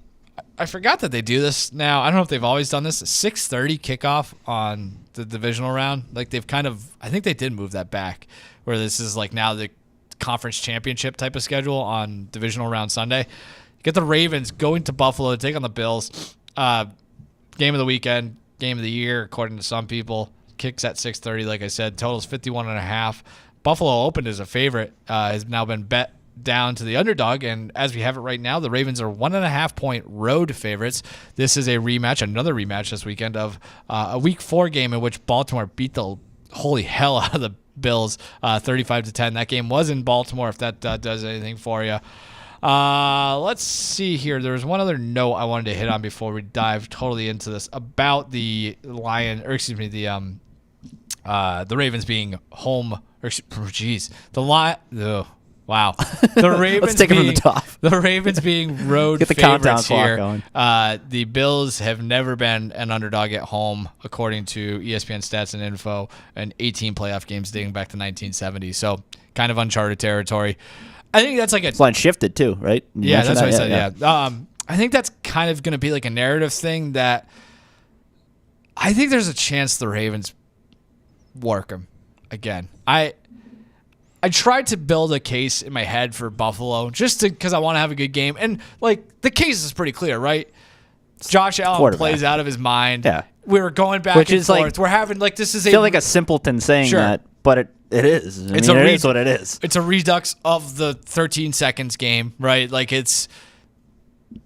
I forgot that they do this now. I don't know if they've always done this. 6:30 kickoff on the divisional round. Like they've kind of, I think they did move that back, where this is like now the conference championship type of schedule on divisional round Sunday. You get the Ravens going to Buffalo to take on the Bills. Game of the weekend, game of the year, according to some people. Kicks at 6:30, like I said. Totals 51.5. Buffalo opened as a favorite. Has now been bet down to the underdog, and as we have it right now, the Ravens are 1.5-point road favorites. This is another rematch this weekend of a Week 4 game in which Baltimore beat the holy hell out of the Bills 35-10. That game was in Baltimore, if that does anything for you. Let's see here. There was one other note I wanted to hit on before we dive totally into this about the Ravens being home. Wow. The Ravens Let's take it from the top. The Ravens being road Get the favorites here. Going. The Bills have never been an underdog at home, according to ESPN Stats and Info, and 18 playoff games dating back to 1970. So kind of uncharted territory. I think that's like a line shifted too, right? Yeah, that's what I said. Yeah. I think that's kind of going to be like a narrative thing that I think there's a chance the Ravens work them again. I tried to build a case in my head for Buffalo just because I want to have a good game. And, like, the case is pretty clear, right? Josh Allen plays out of his mind. Yeah. We were going back and forth. Like, we're having, like, this is I feel like a simpleton saying that, but it is. It is what it is. It's a redux of the 13 seconds game, right? Like, it's,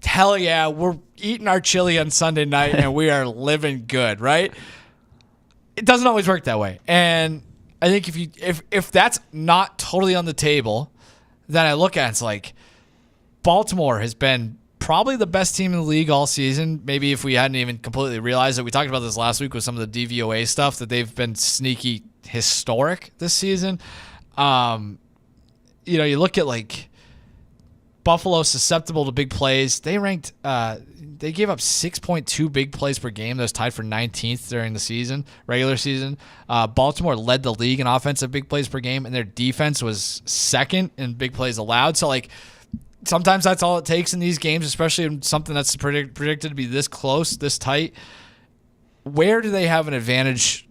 hell yeah, we're eating our chili on Sunday night and we are living good, right? It doesn't always work that way. And I think if that's not totally on the table, then I look at it, it's like Baltimore has been probably the best team in the league all season. Maybe if we hadn't even completely realized it. We talked about this last week with some of the DVOA stuff, that they've been sneaky historic this season. You look at like Buffalo susceptible to big plays. They ranked they gave up 6.2 big plays per game. That was tied for 19th during the regular season. Baltimore led the league in offensive big plays per game, and their defense was second in big plays allowed. So, like, sometimes that's all it takes in these games, especially in something that's predicted to be this close, this tight. Where do they have an advantage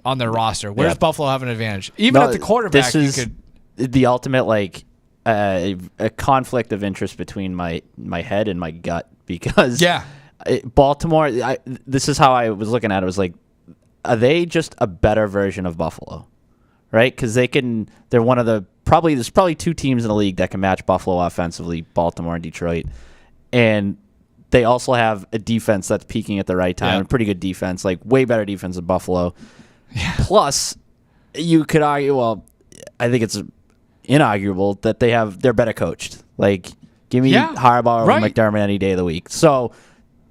on their roster? Where does Buffalo have an advantage? Even at the quarterback, this is the ultimate, like, a conflict of interest between my head and my gut, because Baltimore, this is how I was looking at it. It was like, are they just a better version of Buffalo, right? Because they're one of the there's probably two teams in the league that can match Buffalo offensively, Baltimore and Detroit. And they also have a defense that's peaking at the right time, a pretty good defense, like way better defense than Buffalo. Yeah. Plus, you could argue, well, I think it's inarguable that they're better coached. Like, give me Harbaugh or McDermott any day of the week. So,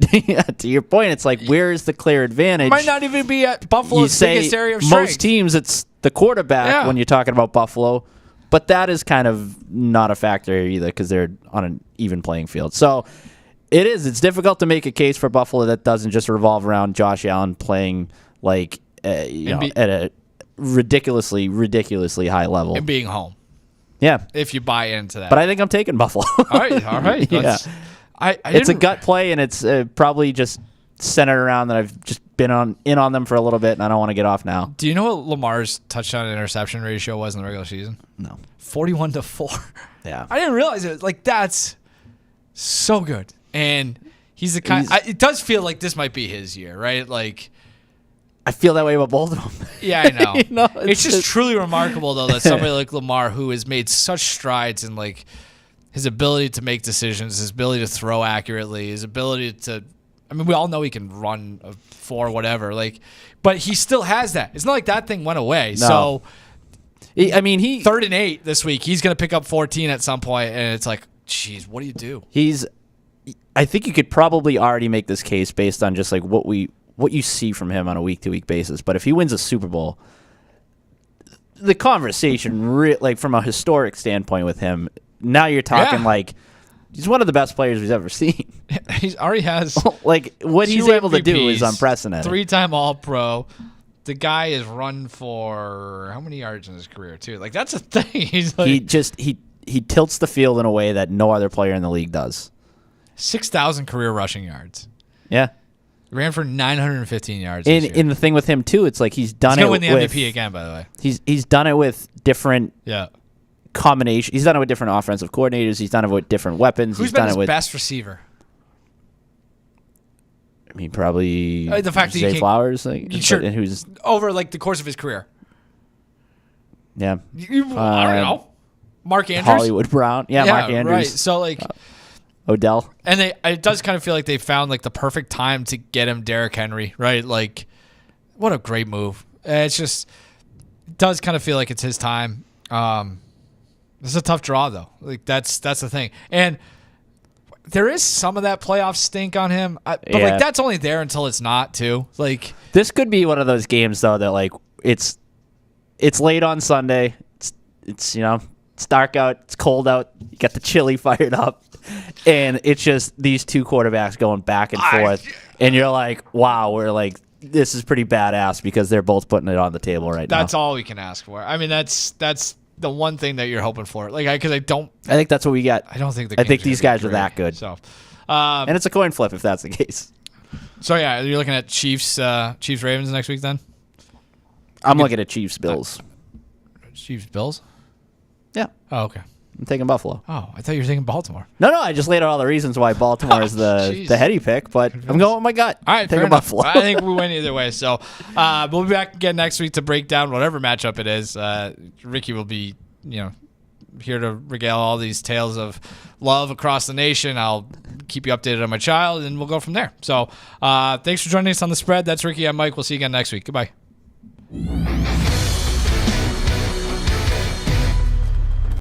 to your point, it's like, where is the clear advantage? Might not even be at Buffalo's biggest area of strength. Most teams, it's the quarterback when you're talking about Buffalo, but that is kind of not a factor here either because they're on an even playing field. So it's difficult to make a case for Buffalo that doesn't just revolve around Josh Allen playing like at a ridiculously high level and being home. Yeah, if you buy into that. But I think I'm taking Buffalo. all right. Yeah. It's a gut play, and it's probably just centered around that I've just been in on them for a little bit, and I don't want to get off now. Do you know what Lamar's touchdown to interception ratio was in the regular season? No. 41-4. Yeah. I didn't realize it. Like, that's so good. And he's the kind. It does feel like this might be his year, right? Like, I feel that way about both of them. Yeah, I know. It's just truly remarkable, though, that somebody like Lamar, who has made such strides in, like, his ability to make decisions, his ability to throw accurately, his ability to, I mean, we all know he can run a 4, whatever, like, but he still has that. It's not like that thing went away. No. So, I mean, 3rd and 8 this week. He's going to pick up 14 at some point, and it's like, geez, what do you do? I think you could probably already make this case based on just like what you see from him on a week-to-week basis. But if he wins a Super Bowl, the conversation, like from a historic standpoint with him, now you're talking like he's one of the best players we've ever seen. He already has like what he's able to do is unprecedented. 3-time All-Pro. The guy has run for how many yards in his career too? Like that's a thing. He's like he tilts the field in a way that no other player in the league does. 6,000 career rushing yards. Yeah. Ran for 915 yards. In the thing with him too, it's like he's done it. He's gonna win the MVP again, by the way. He's done it with different combination. He's done it with different offensive coordinators. He's done it with different weapons. Who's been his best receiver? I mean, probably the fact that Zay Flowers, like, who's over like the course of his career. Yeah, I don't know. Mark Andrews, Hollywood Brown. Yeah, Mark Andrews. Right. So like Odell, and it does kind of feel like they found like the perfect time to get him Derrick Henry. Right. Like, what a great move. It's just it does kind of feel like it's his time. This is a tough draw though. Like that's the thing, and there is some of that playoff stink on him, but like that's only there until it's not too. Like this could be one of those games though that like it's late on Sunday. It's it's dark out. It's cold out. You got the chili fired up, and it's just these two quarterbacks going back and forth, and you're like, wow, we're like. This is pretty badass because they're both putting it on the table right now. That's all we can ask for. I mean, that's the one thing that you're hoping for. Like, because I think that's what we got. I don't think these guys are that good. So, and it's a coin flip if that's the case. So yeah, you're looking at Chiefs Ravens next week then. I'm looking at Chiefs Bills. Chiefs Bills. Yeah. Oh, okay. I'm taking Buffalo. Oh, I thought you were taking Baltimore. No, I just laid out all the reasons why Baltimore is the heady pick, but I'm going with my gut. All right, taking Buffalo. I think we win either way. So we'll be back again next week to break down whatever matchup it is. Ricky will be, here to regale all these tales of love across the nation. I'll keep you updated on my child, and we'll go from there. So thanks for joining us on The Spread. That's Ricky. I'm Mike. We'll see you again next week. Goodbye.